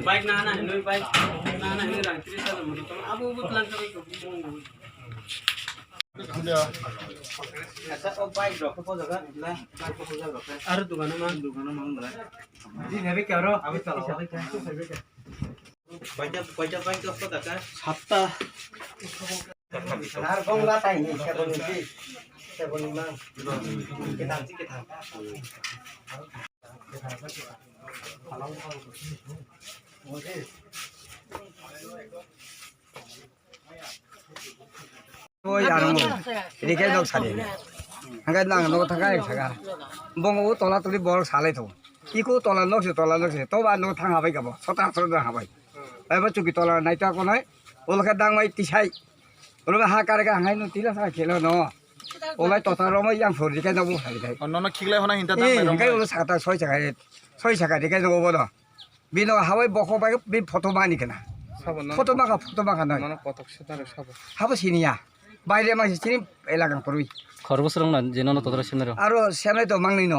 Baik nana ini baik nana ini orang cerita dulu abu pelan Aru tuh mana mang ini nabi karo abu tahu baca baik tuh apa tak sabta Har kong la tai ni sebelum mang kita Oh ya nong ini kayak dok sari angkat nang nong tangga yang segar bongo tola tuli bol salai tuh iku tola nok sih to ba nong tang habai kabo sota sota habai apa cuki tola naik aku naik ulah kadang mai tisai ulah hakar ka hangai nu tila sa kelo no ulah tota romo yang furi kayak nong hari kayak অন্যান্য খিগলাই হনা হিন্তা kayak ulah sakata soi sakai kayak nong bodo bino habai boko baik bi foto mani kena foto maka nai কতক সেতারে সব habo sinia বাইরে মাসি চিনি এলাকান করবি খরগোশ রং না যেন তোরা সামনে আরো সামনে তো মাংনি ন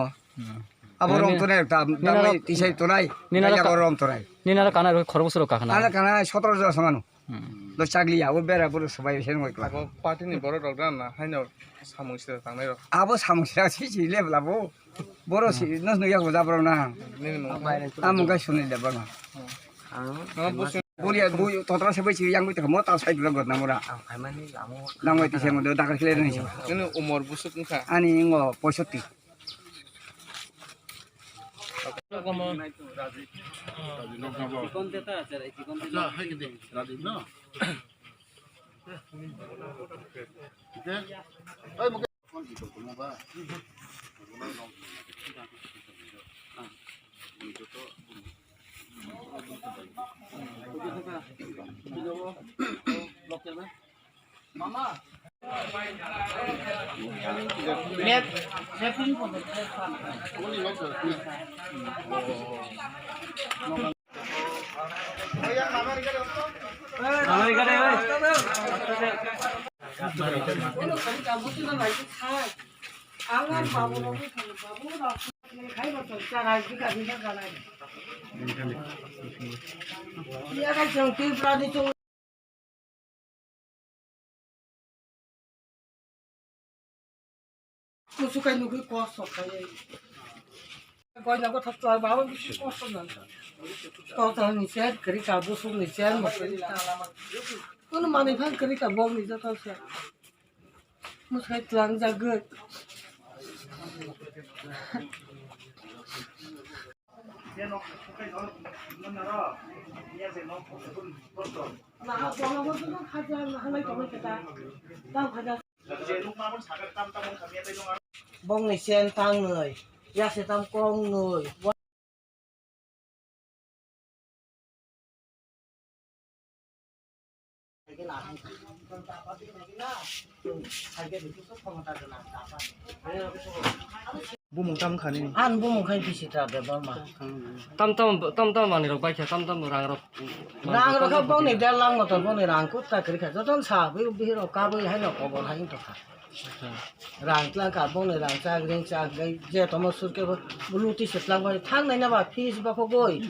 আবার রং তো নাই দামই তিসাই তো নাই নিনা রং তো নাই নিনারা কানা খরগোশ রং কাখানা আনা কানা 17 জন সমানো তো চাগলি আবো বেরা বড় সবাই সেন হই ক্লাব পার্টিনি বড় ডগরা না হাইনো সামুইছে তাংনাই র আবো সামুসরা সিসি লেবলাবো বড় সি নস নইয়া যাবর না আমু গাই শুনি দেব না বলিয়া বই ততরা সবাই সি yang বইতে মো তা সাইড লগত না মোরা নামই তিসে মধ্যে ডাকার খেলে নিছ কিন্তু উমর বুসুক নখা আনি ইং 65 Mama. Suka nunggu kosong kayak kau nak kau tak bawa mesti kosong nanti. Kau tahu ni saya kerja busuk ni saya mesti. Kau nak mana pun kerja bom ni jatuh saya. Mesti telang jaga. Nah, kalau kau tu nak kerja, halai kau kita, dah kerja. Bông này sen tăng người, ya sẽ tăng con người. Bumung tam khani. An bông khai phi sita để bom mà. Tam mà này rồi bay tam rang rồi. Rang rồi các bông này đeo lăng mà toàn bông này rang cút ta cái cái cho toàn xả với rồi cá với hay là có bông hay không thật. Rang là cả bông này rang cha cái giờ tao mà sút cái bulu tí sét lăng vào thang này nè bà phi bà phô bôi.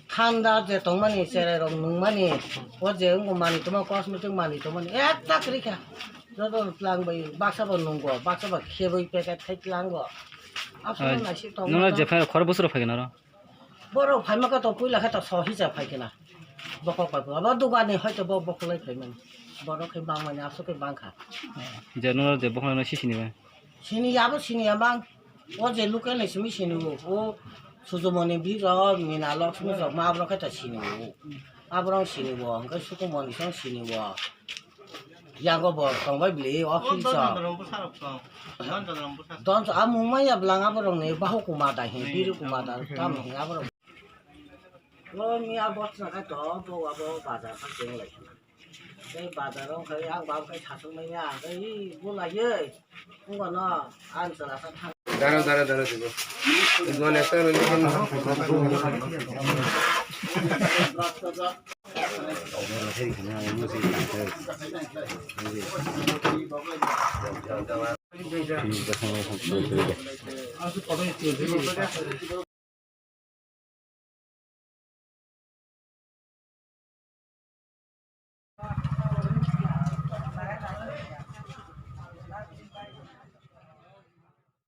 Thang đã giờ tao mà này xe rồi nung mà này, có giờ ông mà này tao mà cosmetic mà này tao mà này, ta cái cái cho toàn lăng bay bác sao nung qua, bác sao kia với packet thay lăng qua. 너는 제 편 걸어 보스로 파기나라. Boro phải mà cái tàu cuối là cái tàu sò hít giờ phải cái nào, bọc phải bọc, bọc đồ này hơi cho bọc lấy phải mình, boro cái băng mà áp số cái băng khác. 이제 너는 제 보하는 시신이 왜? 신이 야부 신이 야방, 어제 루카 내심이 신이고, 오 수조머니 비로 미나 럭스미 저 마브로 cái tàu 신이고, 아브랑 신이고, 그 수고머니 성 신이고, 양거 뭐 정말 빌리 어피서. Don so amu maya belang apa dong nih bahu kumada hin biru kumada kamu hin apa dong. Lo mi abot nak itu tu apa bazar kan jeng lagi. Cái bazar dong cái ang bau cái thắt xuống maya cái bu lại ye. Bukan no an salah satu. দাঁড়া দিব ইমান একটা 이